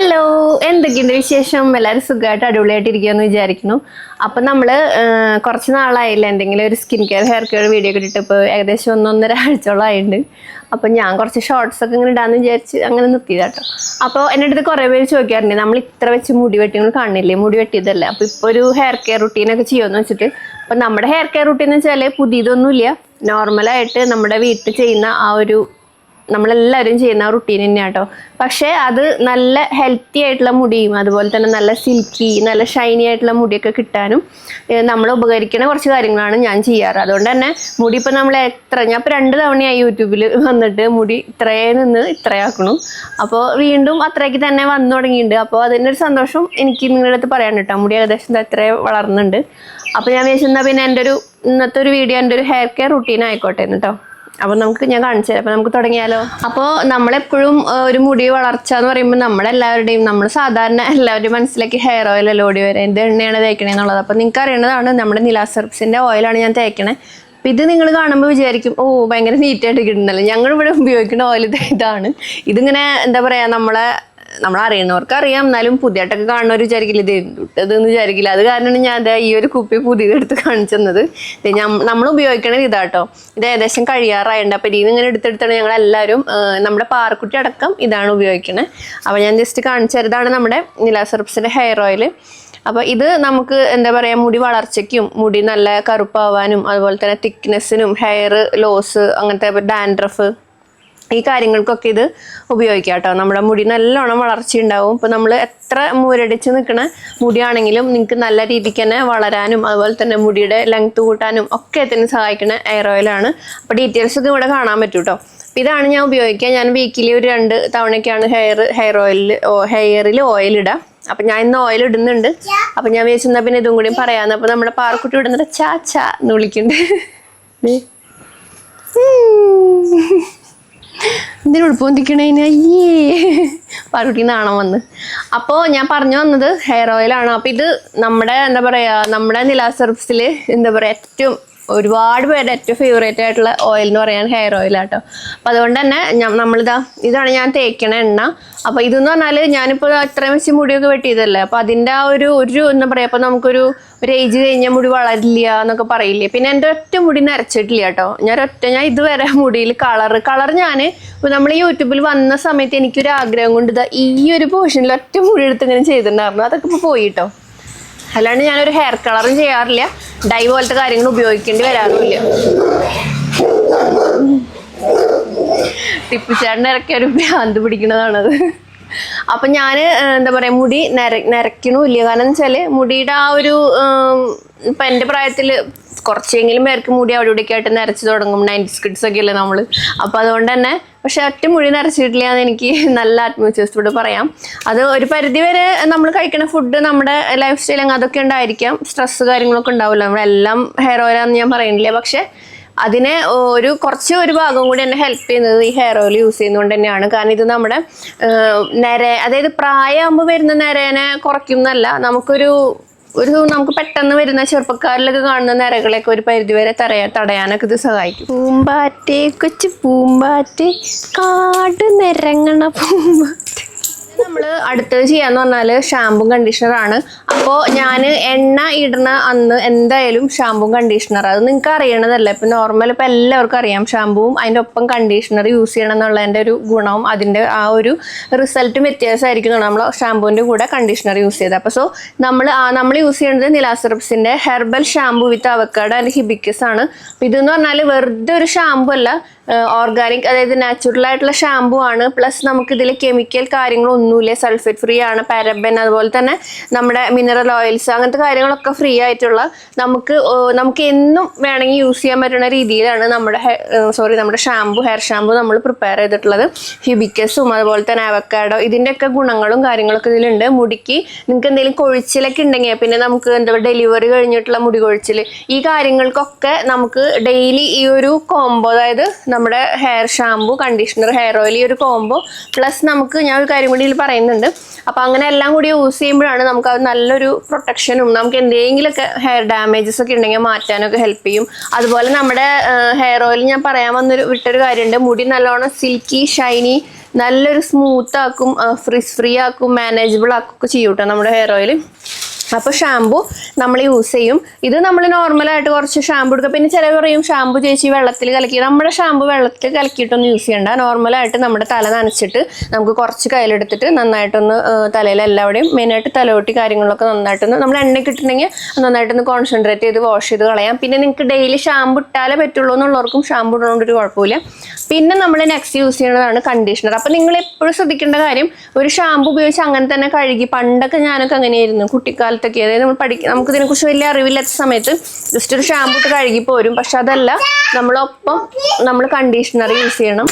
Hello, എന്തൊക്കെയുണ്ട് വിശേഷം? എല്ലാവരും സുഖമായിട്ട് അടിപൊളിയായിട്ടിരിക്കുകയെന്ന് വിചാരിക്കുന്നു. അപ്പം നമ്മൾ കുറച്ച് നാളായില്ല എന്തെങ്കിലും ഒരു skin care hair care video ഒക്കെ ഇട്ടിട്ട് ഇപ്പോൾ ഏകദേശം 1-1.5 ആഴ്ചയോളമായിട്ടുണ്ട്. അപ്പം ഞാൻ കുറച്ച് ഷോർട്സ് ഒക്കെ ഇങ്ങനെ ഇടാമെന്ന് വിചാരിച്ച് അങ്ങനെ നിർത്തിയതാട്ടോ. അപ്പോൾ എൻ്റെ അടുത്ത് കുറേ പേര് ചോദിക്കാറുണ്ട്, നമ്മൾ ഇത്ര വെച്ച് മുടി വെട്ടി നിങ്ങൾ കാണില്ലേ, മുടി വെട്ടിയതല്ല, അപ്പോൾ ഇപ്പോൾ ഒരു ഹെയർ കെയർ റുട്ടീനൊക്കെ ചെയ്യുമെന്ന് വെച്ചിട്ട്. അപ്പം നമ്മുടെ ഹെയർ കെയർ റുട്ടീൻ എന്ന് വെച്ചാൽ പുതിയതൊന്നുമില്ല, നോർമലായിട്ട് നമ്മുടെ വീട്ടിൽ ചെയ്യുന്ന ആ ഒരു നമ്മളെല്ലാവരും ചെയ്യുന്ന റുട്ടീൻ തന്നെയാണ് കേട്ടോ. പക്ഷേ അത് നല്ല ഹെൽത്തി ആയിട്ടുള്ള മുടിയും അതുപോലെ തന്നെ നല്ല സിൽക്കി നല്ല ഷൈനി ആയിട്ടുള്ള മുടിയൊക്കെ കിട്ടാനും നമ്മൾ ഉപകരിക്കുന്ന കുറച്ച് കാര്യങ്ങളാണ് ഞാൻ ചെയ്യാറ്. അതുകൊണ്ട് തന്നെ മുടി ഇപ്പോൾ നമ്മൾ ഞാൻ ഇപ്പോൾ 2 തവണയായി യൂട്യൂബിൽ വന്നിട്ട് മുടി ഇത്രയേ നിന്ന് ഇത്രയാക്കണം. അപ്പോൾ വീണ്ടും അത്രയ്ക്ക് തന്നെ വന്നു തുടങ്ങിയിട്ടുണ്ട്. അപ്പോൾ അതിൻ്റെ ഒരു സന്തോഷം എനിക്ക് നിങ്ങളുടെ അടുത്ത് പറയാൻ കേട്ടോ. മുടി ഏകദേശം ഇത്രയും വളർന്നുണ്ട്. അപ്പോൾ ഞാൻ വിചാരിച്ചെന്നാൽ പിന്നെ ഇന്നത്തെ ഒരു വീഡിയോ എൻ്റെ ഒരു ഹെയർ കെയർ റുട്ടീൻ ആയിക്കോട്ടെ കേട്ടോ. അപ്പോൾ ഞാൻ കാണിച്ചു തരാം. അപ്പോൾ നമുക്ക് തുടങ്ങിയാലോ. അപ്പോൾ നമ്മളെപ്പോഴും ഒരു മുടി വളർച്ച എന്ന് പറയുമ്പോൾ നമ്മൾ സാധാരണ എല്ലാവരുടെയും മനസ്സിലേക്ക് ഹെയർ ഓയിൽ അല്ല ഓടി വരെ എന്ത് എണ്ണയാണ് തേക്കണേ എന്നുള്ളത്. അപ്പോൾ നിങ്ങൾക്ക് അറിയേണ്ടതാണ്, നമ്മുടെ നിലാസ് ഹെർബ്സിൻ്റെ ഓയിലാണ് ഞാൻ തേക്കണേ. അപ്പോൾ ഇത് നിങ്ങൾ കാണുമ്പോൾ വിചാരിക്കും, ഓ ഭയങ്കര നീറ്റായിട്ട് കിട്ടുന്നല്ലോ. ഞങ്ങളിവിടെ ഉപയോഗിക്കുന്ന ഓയിൽ ഇതാണ്. ഇതിങ്ങനെ എന്താ പറയുക, നമ്മളറിയുന്നവർക്ക് അറിയാം, എന്നാലും പുതിയതായിട്ടൊക്കെ കാണുന്നവർ വിചാരിക്കില്ല ഇത് എന്തുട്ടതെന്ന് വിചാരിക്കില്ല. അത് കാരണമാണ് ഞാൻ ഈ ഒരു കുപ്പി പുതിയതെടുത്ത് കാണിച്ചെന്നത്. നമ്മൾ ഉപയോഗിക്കണത് ഇതാട്ടോ. ഇത് ഏകദേശം കഴിയാറായിട്ടുണ്ട്. അപ്പോൾ ഇതിൽ ഇങ്ങനെ എടുത്തെടുത്താണ് ഞങ്ങളെല്ലാവരും, നമ്മുടെ പാറക്കുട്ടി അടക്കം ഇതാണ് ഉപയോഗിക്കണത്. അപ്പോൾ ഞാൻ ജസ്റ്റ് കാണിച്ചു തരാം. ഇതാണ് നമ്മുടെ നിലാസ് ഹെർബ്സിൻ്റെ ഹെയർ ഓയിൽ. അപ്പോൾ ഇത് നമുക്ക് എന്താ പറയുക, മുടി വളർച്ചയ്ക്കും മുടി നല്ല കറുപ്പാവാനും അതുപോലെ തന്നെ തിക്നെസ്സിനും ഹെയർ ലോസ് അങ്ങനത്തെ ഡാൻഡ്രഫ് ഈ കാര്യങ്ങൾക്കൊക്കെ ഇത് ഉപയോഗിക്കാം കേട്ടോ. നമ്മുടെ മുടി നല്ലോണം വളർച്ചയുണ്ടാവും. ഇപ്പോൾ നമ്മൾ എത്ര മുരടിച്ച് നിൽക്കുന്ന മുടിയാണെങ്കിലും നിങ്ങൾക്ക് നല്ല രീതിക്ക് തന്നെ വളരാനും അതുപോലെ തന്നെ മുടിയുടെ ലെങ്ത് കൂട്ടാനും ഒക്കെ ഇതിന് സഹായിക്കുന്ന ഹെയർ ഓയിലാണ്. അപ്പോൾ ഡീറ്റെയിൽസ് ഒക്കെ ഇവിടെ കാണാൻ പറ്റും കേട്ടോ. അപ്പോൾ ഇതാണ് ഞാൻ ഉപയോഗിക്കുക. ഞാൻ വീക്കിലി ഒരു 2 തവണയൊക്കെയാണ് ഹെയറിൽ ഓയിൽ ഇടാം. അപ്പം ഞാൻ ഇന്ന് ഓയിൽ ഇടുന്നുണ്ട്. അപ്പം ഞാൻ വിചാരിച്ചെന്നാൽ പിന്നെ ഇതും കൂടിയും പറയാമെന്ന്. അപ്പോൾ നമ്മുടെ പാറക്കുട്ടി ഇടുന്നത് ചാ എന്ന് വിളിക്കുന്നുണ്ട്. എന്തിനു ഉടുപ്പൊന്തിക്കണേന് അയ്യേ പാറുട്ടി നാണം വന്ന്. അപ്പോൾ ഞാൻ പറഞ്ഞു വന്നത് ഹെയർ ഓയിലാണ്. അപ്പോൾ ഇത് നമ്മുടെ എന്താ പറയുക, നമ്മുടെ നിലാസ് ഹെർബ്സിൽ എന്താ പറയുക ഏറ്റവും ഒരുപാട് പേരുടെ ഏറ്റവും ഫേവറേറ്റ് ആയിട്ടുള്ള ഓയിൽ എന്ന് പറയാൻ ഹെയർ ഓയിലാട്ടോ. അപ്പോൾ അതുകൊണ്ട് തന്നെ ഇതാണ് ഞാൻ തേക്കണ എണ്ണ. അപ്പോൾ ഇതെന്ന് പറഞ്ഞാൽ ഞാനിപ്പോൾ അത്രയും വെച്ച് മുടിയൊക്കെ വെട്ടിയതല്ലേ, അപ്പോൾ അതിൻ്റെ ആ ഒരു എന്താ പറയുക, അപ്പോൾ നമുക്കൊരു ഏജ് കഴിഞ്ഞാൽ മുടി വളരില്ല എന്നൊക്കെ പറയില്ലേ. പിന്നെ എൻ്റെ ഒറ്റ മുടി നരച്ചിട്ടില്ല കേട്ടോ. ഞാൻ ഇതുവരെ മുടിയിൽ കളർ ഞാൻ നമ്മൾ യൂട്യൂബിൽ വന്ന സമയത്ത് എനിക്കൊരു ആഗ്രഹം കൊണ്ട് ഈ ഒരു പോർഷനിൽ ഒറ്റ മുടി എടുത്ത് ഇങ്ങനെ ചെയ്തിട്ടുണ്ടായിരുന്നു. അതൊക്കെ ഇപ്പോൾ പോയി കേട്ടോ. അല്ലാണ്ട് ഞാനൊരു ഹെയർ കളറും ചെയ്യാറില്ല, ഡൈ പോലത്തെ കാര്യങ്ങൾ ഉപയോഗിക്കേണ്ടി വരാറുമില്ല. ടിപ്പുചേട്ടൻ ഇറക്കിയ ഒരു ഭ്രാന്ത് പിടിക്കുന്നതാണത്. അപ്പം ഞാൻ എന്താ പറയുക, മുടി നരയ്ക്കണമില്ല. കാരണം എന്ന് വെച്ചാൽ മുടിയുടെ ആ ഒരു ഇപ്പം എൻ്റെ പ്രായത്തിൽ കുറച്ചെങ്കിലും പേർക്ക് മുടി അവിടെ ഇവിടെയൊക്കെ ആയിട്ട് നരച്ച് തുടങ്ങും. 90s കിഡ്സ് ഒക്കെ അല്ലേ നമ്മൾ. അപ്പോൾ അതുകൊണ്ട് തന്നെ പക്ഷെ ഒറ്റ മുടി നരച്ചിട്ടില്ല എന്ന് എനിക്ക് നല്ല ആത്മവിശ്വാസത്തോട് പറയാം. അത് ഒരു പരിധി വരെ നമ്മൾ കഴിക്കുന്ന ഫുഡ്, നമ്മുടെ ലൈഫ് സ്റ്റൈൽ അതൊക്കെ ഉണ്ടായിരിക്കാം. സ്ട്രെസ് കാര്യങ്ങളൊക്കെ ഉണ്ടാവില്ല. നമ്മളെല്ലാം ഹെയർ ഓയിലാണെന്ന് ഞാൻ പറയുന്നില്ല. പക്ഷെ അതിനെ ഒരു ഭാഗം കൂടി എന്നെ ഹെൽപ്പ് ചെയ്യുന്നത് ഈ ഹെയർ ഓയിൽ യൂസ് ചെയ്യുന്നതുകൊണ്ട് തന്നെയാണ്. കാരണം ഇത് നമ്മുടെ അതായത് പ്രായമാകുമ്പോൾ വരുന്ന നരേനെ കുറയ്ക്കുന്നല്ല, നമുക്ക് പെട്ടെന്ന് വരുന്ന ചെറുപ്പക്കാരിലൊക്കെ കാണുന്ന നിരകളൊക്കെ ഒരു പരിധിവരെ തടയാനൊക്കെ ഇത് സഹായിക്കും. പൂമ്പാറ്റേ കൊച്ചു പൂമ്പാറ്റേ കാട് നിരങ്ങണ പൂമ്പാറ്റേ. നമ്മൾ അടുത്തത് ചെയ്യാന്ന് പറഞ്ഞാൽ ഷാമ്പും കണ്ടീഷണറാണ്. അപ്പോൾ ഞാൻ എണ്ണ ഇടുന്ന അന്ന് എന്തായാലും ഷാമ്പും കണ്ടീഷണർ, അത് നിങ്ങൾക്ക് അറിയണതല്ല. ഇപ്പം നോർമൽ ഇപ്പം എല്ലാവർക്കും അറിയാം യൂം അതിൻ്റെ ഒപ്പം കണ്ടീഷണർ യൂസ് ചെയ്യണം എന്നുള്ളതിൻ്റെ ഒരു ഗുണവും അതിൻ്റെ ആ ഒരു റിസൾട്ടും വ്യത്യാസമായിരിക്കും നമ്മൾ ഷാമ്പൂവിൻ്റെ കൂടെ കണ്ടീഷണർ യൂസ് ചെയ്തത്. അപ്പോൾ നമ്മൾ യൂസ് ചെയ്യുന്നത് നിലാസ് ഹെർബ്സിൻ്റെ herbal shampoo with avocado and hibiscus ആണ്. അപ്പോൾ ഇതെന്ന് പറഞ്ഞാൽ വെറുതെ ഒരു ഷാമ്പു അല്ല, ഓർഗാനിക് അതായത് നാച്ചുറൽ ആയിട്ടുള്ള ഷാമ്പു ആണ്. പ്ലസ് നമുക്കിതിൽ കെമിക്കൽ കാര്യങ്ങളൊന്നുമില്ല, സൾഫേറ്റ് ഫ്രീ ആണ്, പാരബൻ അതുപോലെ തന്നെ നമ്മുടെ മിനറൽ ഓയിൽസ് അങ്ങനത്തെ കാര്യങ്ങളൊക്കെ ഫ്രീ ആയിട്ടുള്ള നമുക്ക് എന്നും വേണമെങ്കിൽ യൂസ് ചെയ്യാൻ പറ്റുന്ന രീതിയിലാണ് നമ്മുടെ ഹെയർ ഷാമ്പു നമ്മൾ പ്രിപ്പയർ ചെയ്തിട്ടുള്ളത്. ഹിബിക്കസും അതുപോലെ തന്നെ അവക്കാഡോ ഇതിൻ്റെയൊക്കെ ഗുണങ്ങളും കാര്യങ്ങളൊക്കെ ഇതിലുണ്ട്. മുടിക്ക് നിങ്ങൾക്ക് എന്തെങ്കിലും കൊഴിച്ചിലൊക്കെ ഉണ്ടെങ്കിൽ, പിന്നെ നമുക്ക് ഡെലിവറി കഴിഞ്ഞിട്ടുള്ള മുടി കൊഴിച്ചിൽ, ഈ കാര്യങ്ങൾക്കൊക്കെ നമുക്ക് ഡെയിലി ഈ ഒരു കോംബോ, അതായത് നമ്മുടെ hair shampoo conditioner hair oil ഈ ഒരു കോംബോ പ്ലസ് നമുക്ക് ഞാൻ ഒരു കാര്യം കൂടി ഇതിൽ പറയുന്നുണ്ട്. അപ്പോൾ അങ്ങനെ എല്ലാം കൂടി യൂസ് ചെയ്യുമ്പോഴാണ് നമുക്ക് അത് നല്ലൊരു പ്രൊട്ടക്ഷനും നമുക്ക് എന്തെങ്കിലുമൊക്കെ ഹെയർ ഡാമേജസ് ഒക്കെ ഉണ്ടെങ്കിൽ മാറ്റാനൊക്കെ ഹെൽപ്പ് ചെയ്യും. അതുപോലെ നമ്മുടെ ഹെയർ ഓയിൽ ഞാൻ പറയാൻ വിട്ടൊരു കാര്യമുണ്ട്, മുടി നല്ലോണം സിൽക്കി ഷൈനി നല്ലൊരു സ്മൂത്ത് ആക്കും, ഫ്രിസ് ഫ്രീ ആക്കും, മാനേജബിൾ ആക്കും ഒക്കെ ചെയ്യും കേട്ടോ നമ്മുടെ ഹെയർ ഓയിൽ. അപ്പോൾ ഷാമ്പു നമ്മൾ യൂസ് ചെയ്യും. ഇത് നമ്മൾ നോർമലായിട്ട് കുറച്ച് ഷാമ്പു എടുക്കുക. പിന്നെ ചിലർ പറയും ഷാമ്പു ചേച്ചി വെള്ളത്തിൽ കലക്കി. നമ്മുടെ ഷാമ്പു വെള്ളത്തിൽ കലക്കിയിട്ടൊന്നും യൂസ് ചെയ്യണ്ട. നോർമലായിട്ട് നമ്മുടെ തല നനച്ചിട്ട് നമുക്ക് കുറച്ച് കയ്യിലെടുത്തിട്ട് നന്നായിട്ടൊന്ന് തലയിൽ എല്ലാവിടെയും മെയിനായിട്ട് തലയോട്ടി കാര്യങ്ങളൊക്കെ നന്നായിട്ടൊന്ന് നമ്മൾ എണ്ണയ്ക്ക് ഇട്ടിട്ടുണ്ടെങ്കിൽ നന്നായിട്ടൊന്ന് കോൺസെൻട്രേറ്റ് ചെയ്ത് വാഷ് ചെയ്ത് കളയാം. പിന്നെ നിങ്ങൾക്ക് ഡെയിലി ഷാമ്പു ഇട്ടാലേ പറ്റുള്ളൂ എന്നുള്ളവർക്കും ഷാമ്പു ഇടുന്നതുകൊണ്ടൊരു കുഴപ്പമില്ല. പിന്നെ നമ്മൾ നെക്സ്റ്റ് യൂസ് ചെയ്യുന്നതാണ് കണ്ടീഷണർ. അപ്പോൾ നിങ്ങൾ എപ്പോഴും ശ്രദ്ധിക്കേണ്ട കാര്യം, ഒരു ഷാമ്പു ഉപയോഗിച്ച് അങ്ങനെ തന്നെ കഴുകി. പണ്ടൊക്കെ ഞാനൊക്കെ അങ്ങനെയായിരുന്നു കുട്ടിക്കാലത്തൊക്കെ. അതായത് നമുക്ക് ഇതിനെക്കുറിച്ച് വലിയ അറിവില്ലാത്ത സമയത്ത് ജസ്റ്റ് ഒരു ഷാമ്പു ഇട്ട് കഴുകി പോരും. പക്ഷെ അതല്ല, നമ്മളൊപ്പം നമ്മൾ കണ്ടീഷണർ യൂസ് ചെയ്യണം.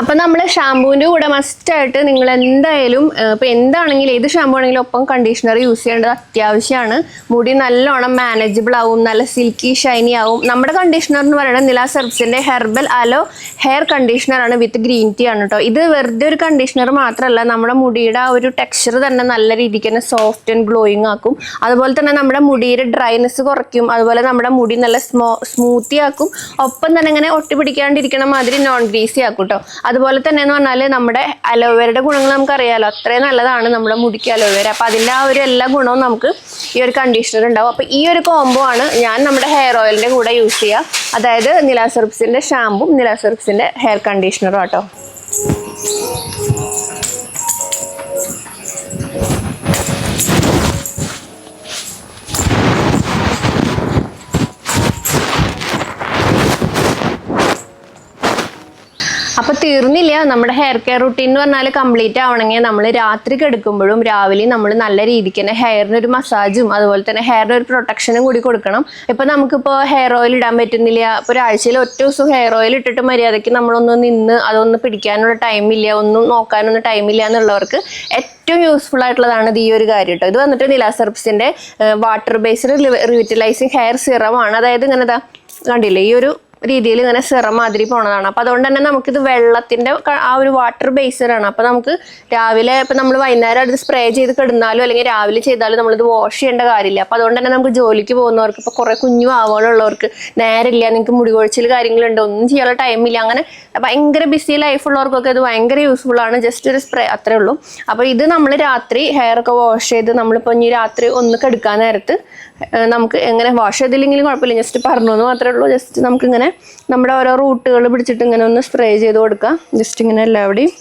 അപ്പം നമ്മൾ ഷാമ്പൂവിൻ്റെ കൂടെ മസ്റ്റായിട്ട് നിങ്ങൾ എന്തായാലും ഇപ്പോൾ എന്താണെങ്കിലും ഏത് ഷാമ്പൂ ആണെങ്കിലും ഒപ്പം കണ്ടീഷണർ യൂസ് ചെയ്യേണ്ടത് അത്യാവശ്യമാണ്. മുടി നല്ലോണം മാനേജബിൾ ആവും, നല്ല സിൽക്കി ഷൈനി ആവും. നമ്മുടെ കണ്ടീഷണർ എന്ന് പറയുന്നത് നില സെർബ്സിൻ്റെ ഹെർബൽ അലോ ഹെയർ കണ്ടീഷണറാണ് വിത്ത് ഗ്രീൻ ടീ ആണ് കേട്ടോ. ഇത് വെറുതെ ഒരു കണ്ടീഷണർ മാത്രമല്ല, നമ്മുടെ മുടിയുടെ ആ ഒരു ടെക്സ്ചർ തന്നെ നല്ല രീതിക്ക് തന്നെ സോഫ്റ്റ് ആൻഡ് ഗ്ലോയിങ് ആക്കും. അതുപോലെ തന്നെ നമ്മുടെ മുടിയുടെ ഡ്രൈനെസ് കുറയ്ക്കും. അതുപോലെ നമ്മുടെ മുടി നല്ല സ്മൂത്തി ആക്കും. ഒപ്പം തന്നെ ഇങ്ങനെ ഒട്ടിപ്പിടിക്കാണ്ടിരിക്കണ മാതിരി നോൺ ഗ്രീസി ആക്കും കേട്ടോ. അതുപോലെ തന്നെ എന്ന് പറഞ്ഞാൽ നമ്മുടെ അലോവേരയുടെ ഗുണങ്ങൾ നമുക്കറിയാലോ, അത്രയും നല്ലതാണ് നമ്മുടെ മുടിക്ക് അലോവേര. അപ്പം അതിൻ്റെ ആ ഒരു എല്ലാ ഗുണവും നമുക്ക് ഈ ഒരു കണ്ടീഷണർ ഉണ്ടാവും. അപ്പം ഈ ഒരു കോംബോ ആണ് ഞാൻ നമ്മുടെ ഹെയർ ഓയിലിൻ്റെ കൂടെ യൂസ് ചെയ്യുക. അതായത് നില സെർബ്സിൻ്റെ ഷാമ്പും നില സെർബ്സിൻ്റെ ഹെയർ കണ്ടീഷണറും കേട്ടോ. അപ്പോൾ തീർന്നില്ല. നമ്മുടെ ഹെയർ കെയർ റുട്ടീൻ എന്ന് പറഞ്ഞാൽ കംപ്ലീറ്റ് ആവണമെങ്കിൽ നമ്മൾ രാത്രി കിടക്കുമ്പോഴും രാവിലെ നമ്മൾ നല്ല രീതിക്ക് തന്നെ ഹെയറിന് ഒരു മസാജും അതുപോലെ തന്നെ ഹെയറിന് ഒരു പ്രൊട്ടക്ഷനും കൂടി കൊടുക്കണം. ഇപ്പം നമുക്കിപ്പോൾ ഹെയർ ഓയിൽ ഇടാൻ പറ്റുന്നില്ല, ഇപ്പോൾ ഒരാഴ്ചയിൽ ഒറ്റ ദിവസം ഹെയർ ഓയിൽ ഇട്ടിട്ട് മര്യാദയ്ക്ക് നമ്മളൊന്ന് നിന്ന് അതൊന്ന് പിടിക്കാനുള്ള ടൈമില്ല, ഒന്നും നോക്കാനൊന്നും ടൈമില്ല എന്നുള്ളവർക്ക് ഏറ്റവും യൂസ്ഫുൾ ആയിട്ടുള്ളതാണ് ഇത് ഈ ഒരു കാര്യം കേട്ടോ. ഇത് വന്നിട്ട് നില സെർബ്സിൻ്റെ വാട്ടർ ബേസ്ഡ് റിവിറ്റലൈസിങ് ഹെയർ സിറമാണ്. അതായത് ഇങ്ങനെ കണ്ടില്ലേ, ഈ ഒരു രീതിയിൽ ഇങ്ങനെ സിറം മാതിരി പോണതാണ്. അപ്പോൾ അതുകൊണ്ട് തന്നെ നമുക്കിത് വെള്ളത്തിൻ്റെ ആ ഒരു വാട്ടർ ബേസ്ഡാണ്. അപ്പോൾ നമുക്ക് രാവിലെ ഇപ്പം നമ്മൾ വൈകുന്നേരം അത് സ്പ്രേ ചെയ്ത് കിടന്നാലും അല്ലെങ്കിൽ രാവിലെ ചെയ്താലും നമ്മളിത് വാഷ് ചെയ്യേണ്ട കാര്യമില്ല. അപ്പോൾ അതുകൊണ്ട് തന്നെ നമുക്ക് ജോലിക്ക് പോകുന്നവർക്ക്, ഇപ്പോൾ കുറേ കുഞ്ഞു ആവുകളുള്ളവർക്ക് നേരമില്ല, നിങ്ങൾക്ക് മുടി കൊഴിച്ചിൽ കാര്യങ്ങളുണ്ട്, ഒന്നും ചെയ്യാനുള്ള ടൈമില്ല, അങ്ങനെ ഭയങ്കര ബിസി ലൈഫുള്ളവർക്കൊക്കെ ഇത് ഭയങ്കര യൂസ്ഫുൾ ആണ്. ജസ്റ്റ് ഒരു സ്പ്രേ അത്രേ ഉള്ളൂ. അപ്പോൾ ഇത് നമ്മൾ രാത്രി ഹെയറൊക്കെ വാഷ് ചെയ്ത് നമ്മളിപ്പോൾ ഇനി രാത്രി ഒന്ന് കെടുക്കാൻ നേരത്ത് നമുക്ക് എങ്ങനെ വാഷ് ചെയ്തില്ലെങ്കിലും കുഴപ്പമില്ല, ജസ്റ്റ് പറഞ്ഞു എന്ന് മാത്രമേ ഉള്ളൂ. ജസ്റ്റ് നമുക്കിങ്ങനെ നമ്മുടെ ഓരോ റൂട്ടുകൾ പിടിച്ചിട്ട് ഇങ്ങനെ ഒന്ന് സ്പ്രേ ചെയ്ത് കൊടുക്കാം. ജസ്റ്റ് ഇങ്ങനെ എല്ലാവിടെയും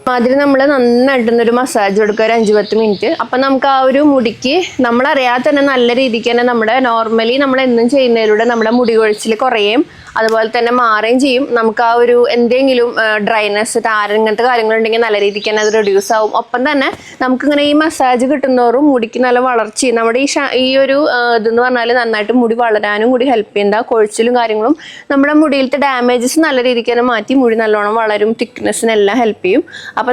മാതിരി നമ്മൾ നന്നായിട്ടൊന്നൊരു മസാജ് കൊടുക്കുക, ഒരു 5-10 മിനിറ്റ്. അപ്പം നമുക്ക് ആ ഒരു മുടിക്ക് നമ്മളറിയാതെ തന്നെ നല്ല രീതിക്ക് തന്നെ നമ്മുടെ നോർമലി നമ്മൾ എന്നും ചെയ്യുന്നതിലൂടെ നമ്മുടെ മുടി കൊഴിച്ചിൽ കുറയും, അതുപോലെ തന്നെ മാറുകയും ചെയ്യും. നമുക്ക് ആ ഒരു എന്തെങ്കിലും ഡ്രൈനെസ്, താരൻ, ഇങ്ങനത്തെ കാര്യങ്ങളുണ്ടെങ്കിൽ നല്ല രീതിക്ക് തന്നെ അത് റെഡ്യൂസ് ആവും. ഒപ്പം തന്നെ നമുക്കിങ്ങനെ ഈ മസാജ് കിട്ടുന്നവരും മുടിക്ക് നല്ല വളർച്ചയും നമ്മുടെ ഈ ഒരു ഇതെന്ന് പറഞ്ഞാൽ നന്നായിട്ട് മുടി വളരാനും കൂടി ഹെൽപ്പ് ചെയ്യുന്ന കൊഴിച്ചിലും കാര്യങ്ങളും നമ്മുടെ മുടിയിലത്തെ ഡാമേജസ് നല്ല രീതിക്ക് തന്നെ മാറ്റി മുടി നല്ലോണം വളരും, തിക്നെസ്സിനെല്ലാം ഹെൽപ്പ് ചെയ്യും. അപ്പോൾ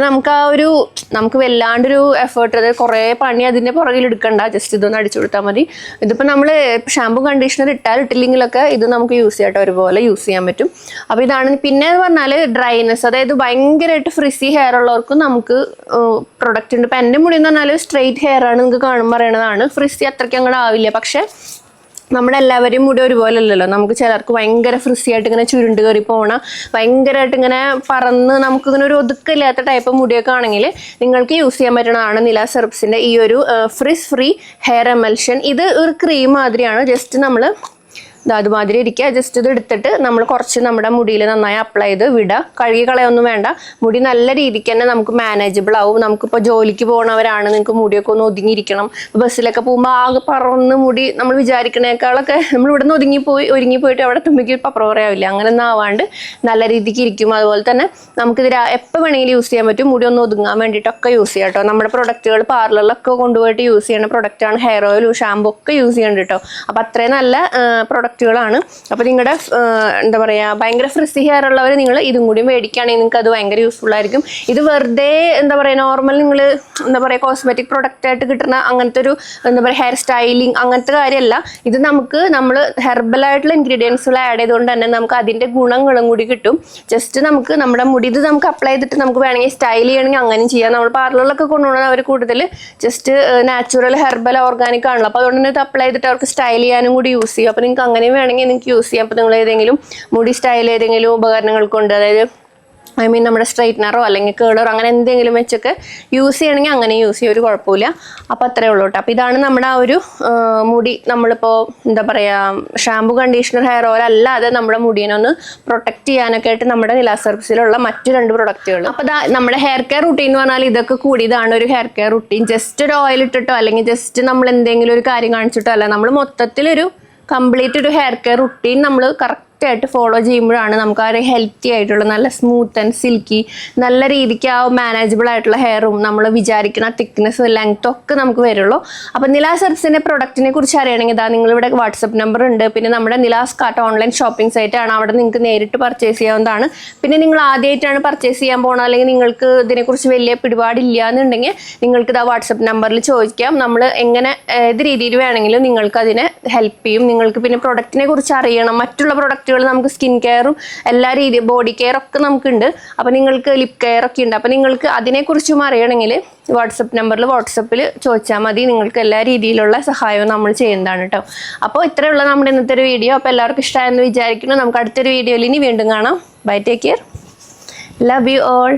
നമുക്ക് വല്ലാണ്ടൊരു എഫേർട്ട്, അതായത് കുറേ പണി അതിൻ്റെ പുറകിൽ എടുക്കണ്ട, ജസ്റ്റ് ഇതൊന്ന് അടിച്ചു കൊടുത്താൽ മതി. ഇതിപ്പോൾ നമ്മൾ ഷാമ്പു കണ്ടീഷണർ ഇട്ടില്ലെങ്കിലൊക്കെ ഇത് നമുക്ക് യൂസ് ചെയ്യാട്ടോ, ഒരുപോലെ യൂസ് ചെയ്യാൻ പറ്റും. അപ്പോൾ ഇതാണ്. പിന്നെ എന്ന് പറഞ്ഞാൽ ഡ്രൈനെസ്, അതായത് ഭയങ്കരമായിട്ട് ഫ്രിസി ഹെയർ ഉള്ളവർക്ക് നമുക്ക് പ്രൊഡക്റ്റ് ഉണ്ട്. ഇപ്പം എൻ്റെ മുടി എന്ന് പറഞ്ഞാൽ സ്ട്രെയിറ്റ് ഹെയർ ആണ്, നിങ്ങൾക്ക് കാണുമ്പോൾ പറയണതാണ്. ഫ്രിസി അത്രയ്ക്ക് അങ്ങോട്ട് ആവില്ല. പക്ഷേ നമ്മുടെ എല്ലാവരെയും മുടി ഒരുപോലെ അല്ലല്ലോ. നമുക്ക് ചിലർക്ക് ഭയങ്കര ഫ്രിസി ആയിട്ട് ഇങ്ങനെ ചുരുണ്ട് കയറി പോകണം, ഭയങ്കരമായിട്ട് ഇങ്ങനെ പറന്ന് നമുക്കിങ്ങനെ ഒരു ഒതുക്കില്ലാത്ത ടൈപ്പ് മുടിയൊക്കെ ആണെങ്കിൽ നിങ്ങൾക്ക് യൂസ് ചെയ്യാൻ പറ്റുന്നതാണ് നില സെർബ്സിൻ്റെ ഈ ഒരു ഫ്രിസ് ഫ്രീ ഹെയർ എമൽഷൻ. ഇത് ഒരു ക്രീം മാതിരിയാണ്. ജസ്റ്റ് നമ്മൾ അതുമാതിരി ഇരിക്കുക. ജസ്റ്റ് ഇത് എടുത്തിട്ട് നമ്മൾ കുറച്ച് നമ്മുടെ മുടിയിൽ നന്നായി അപ്ലൈ ചെയ്ത് വിടുക. കഴുകി കളയൊന്നും വേണ്ട. മുടി നല്ല രീതിക്ക് തന്നെ നമുക്ക് മാനേജബിൾ ആവും. നമുക്കിപ്പോൾ ജോലിക്ക് പോകുന്നവരാണ്, നിങ്ങൾക്ക് മുടിയൊക്കെ ഒന്ന് ഒതുങ്ങിയിരിക്കണം, ബസ്സിലൊക്കെ പോകുമ്പോൾ ആകെ പറന്ന് മുടി നമ്മൾ വിചാരിക്കണേക്കാളൊക്കെ നമ്മൾ ഇവിടെ നിന്ന് ഒരുങ്ങിപ്പോയിട്ട് അവിടെ തുമ്പിക്ക് പപ്പറ പറയാവില്ല, അങ്ങനെ ഒന്നും ആവാണ്ട് നല്ല രീതിക്ക് ഇരിക്കും. അതുപോലെ തന്നെ നമുക്കിത് എപ്പോൾ വേണമെങ്കിലും യൂസ് ചെയ്യാൻ പറ്റും. മുടി ഒന്ന് ഒതുങ്ങാൻ വേണ്ടിയിട്ടൊക്കെ യൂസ് ചെയ്യാം കേട്ടോ. നമ്മുടെ പ്രൊഡക്റ്റുകൾ പാർലറിലൊക്കെ കൊണ്ടുപോയിട്ട് യൂസ് ചെയ്യുന്ന പ്രൊഡക്റ്റാണ്. ഹെയർ ഓയിലും ഷാമ്പു ഒക്കെ യൂസ് ചെയ്യേണ്ട കേട്ടോ. അപ്പോൾ അത്രയും നല്ല പ്രൊഡക്റ്റ് പ്രൊഡക്റ്റുകളാണ്. അപ്പോൾ നിങ്ങളുടെ എന്താ പറയുക ഭയങ്കര ഫ്രിസി ഹെയർ ഉള്ളവർ നിങ്ങൾ ഇതും കൂടി മേടിക്കുകയാണെങ്കിൽ നിങ്ങൾക്ക് അത് ഭയങ്കര യൂസ്ഫുൾ ആയിരിക്കും. ഇത് വെറുതെ എന്താ പറയുക നോർമൽ നിങ്ങൾ എന്താ പറയുക കോസ്മെറ്റിക് പ്രൊഡക്റ്റ് ആയിട്ട് കിട്ടുന്ന അങ്ങനത്തെ ഒരു എന്താ പറയുക ഹെയർ സ്റ്റൈലിംഗ് അങ്ങനത്തെ കാര്യമല്ല. ഇത് നമ്മൾ ഹെർബലായിട്ടുള്ള ഇൻഗ്രീഡിയൻസുകൾ ആഡ് ചെയ്തുകൊണ്ട് തന്നെ നമുക്ക് അതിൻ്റെ ഗുണങ്ങളും കൂടി കിട്ടും. ജസ്റ്റ് നമുക്ക് നമ്മുടെ മുടി ഇത് നമുക്ക് അപ്ലൈ ചെയ്തിട്ട് നമുക്ക് വേണമെങ്കിൽ സ്റ്റൈൽ ചെയ്യണമെങ്കിൽ അങ്ങനെയും ചെയ്യാം. നമ്മൾ പാർലറിലൊക്കെ കൊണ്ടുപോകുന്നത് അവർ കൂടുതൽ ജസ്റ്റ് നാച്ചുറൽ ഹെർബൽ ഓർഗാനിക് ആണല്ലോ. അപ്പോൾ അതുകൊണ്ട് തന്നെ ഇത് അപ്ലൈ ചെയ്തിട്ട് അവർക്ക് സ്റ്റൈൽ ചെയ്യാനും കൂടി യൂസ് ചെയ്യും. അപ്പോൾ നിങ്ങൾക്ക് അങ്ങനെയും വേണമെങ്കിൽ നിങ്ങൾക്ക് യൂസ് ചെയ്യാം. അപ്പോൾ നിങ്ങൾ ഏതെങ്കിലും മുടി സ്റ്റൈൽ ഏതെങ്കിലും ഉപകരണങ്ങൾ കൊണ്ട്, അതായത് നമ്മുടെ സ്ട്രൈറ്റ്നറോ അല്ലെങ്കിൽ കേളറോ അങ്ങനെ എന്തെങ്കിലും വെച്ചൊക്കെ യൂസ് ചെയ്യണമെങ്കിൽ അങ്ങനെ യൂസ് ചെയ്യും, ഒരു കുഴപ്പമില്ല. അപ്പോൾ അത്രേ ഉള്ളൂ കേട്ടോ. അപ്പോൾ ഇതാണ് നമ്മുടെ ആ ഒരു മുടി. നമ്മളിപ്പോൾ എന്താ പറയുക ഷാമ്പു കണ്ടീഷണർ ഹെയർ ഓയിൽ അല്ലാതെ നമ്മുടെ മുടീനെ ഒന്ന് പ്രൊട്ടക്റ്റ് ചെയ്യാനൊക്കെ ആയിട്ട് നമ്മുടെ നിലാസ് ഹെർബ്സിലുള്ള മറ്റു 2 പ്രൊഡക്റ്റുകൾ. അപ്പോൾ നമ്മുടെ ഹെയർ കെയർ റുട്ടീൻ എന്ന് പറഞ്ഞാൽ ഇതൊക്കെ കൂടിയതാണ് ഒരു ഹെയർ കെയർ റുട്ടീൻ. ജസ്റ്റ് ഒരു ഓയിൽ ഇട്ടിട്ടോ അല്ലെങ്കിൽ ജസ്റ്റ് നമ്മൾ എന്തെങ്കിലും ഒരു കാര്യം കാണിച്ചിട്ടോ അല്ല, നമ്മൾ മൊത്തത്തിലൊരു കംപ്ലീറ്റ് ഒരു ഹെയർ കെയർ റുട്ടീൻ നമ്മൾ കറക്റ്റ് ആയിട്ട് ഫോളോ ചെയ്യുമ്പോഴാണ് നമുക്ക് ആ ഒരു ഹെൽത്തി ആയിട്ടുള്ള നല്ല സ്മൂത്ത് ആൻഡ് സിൽക്കി നല്ല രീതിക്ക് ആ മാനേജബിൾ ആയിട്ടുള്ള ഹെയറും നമ്മൾ വിചാരിക്കുന്ന തിക്നെസ്സും ലെങ്ത്തും ഒക്കെ നമുക്ക് വരുള്ളൂ. അപ്പോൾ നിലാസ് ഹെർബ്സിൻ്റെ പ്രൊഡക്റ്റിനെ കുറിച്ച് അറിയണമെങ്കിൽ ഇതാ നിങ്ങളിവിടെ വാട്സപ്പ് നമ്പർ ഉണ്ട്. പിന്നെ നമ്മുടെ നിലാസ് കാർട്ട് ഓൺലൈൻ ഷോപ്പിംഗ് സൈറ്റാണ്. അവിടെ നിങ്ങൾക്ക് നേരിട്ട് പർച്ചേസ് ചെയ്യാവുന്നതാണ്. പിന്നെ നിങ്ങൾ ആദ്യമായിട്ടാണ് പർച്ചേസ് ചെയ്യാൻ പോകുന്നത് അല്ലെങ്കിൽ നിങ്ങൾക്ക് ഇതിനെക്കുറിച്ച് വലിയ പിടിപാടില്ല എന്നുണ്ടെങ്കിൽ നിങ്ങൾക്ക് ഇതാ വാട്സപ്പ് നമ്പറിൽ ചോദിക്കാം. നമ്മൾ എങ്ങനെ ഏത് രീതിയിൽ വേണമെങ്കിലും നിങ്ങൾക്ക് അതിനെ ഹെൽപ്പ് ചെയ്യും. നിങ്ങൾക്ക് പിന്നെ പ്രൊഡക്റ്റിനെ കുറിച്ച് അറിയണം, മറ്റുള്ള പ്രൊഡക്റ്റുകൾ നമുക്ക് സ്കിൻ കെയറും എല്ലാ രീതിയും ബോഡി കെയർ ഒക്കെ നമുക്കുണ്ട്. അപ്പോൾ നിങ്ങൾക്ക് ലിപ് കെയർ ഒക്കെ ഉണ്ട്. അപ്പോൾ നിങ്ങൾക്ക് അതിനെക്കുറിച്ചും അറിയണമെങ്കിൽ വാട്സപ്പ് നമ്പറിൽ വാട്സപ്പിൽ ചോദിച്ചാൽ മതി. നിങ്ങൾക്ക് എല്ലാ രീതിയിലുള്ള സഹായവും നമ്മൾ ചെയ്യുന്നതാണ് കേട്ടോ. അപ്പോൾ ഇത്രയുള്ള നമ്മുടെ ഇന്നത്തെ ഒരു വീഡിയോ. അപ്പോൾ എല്ലാവർക്കും ഇഷ്ടമായെന്ന് വിചാരിക്കുന്നു. നമുക്ക് അടുത്തൊരു വീഡിയോയിൽ ഇനി വീണ്ടും കാണാം. Bye, take care, love you all.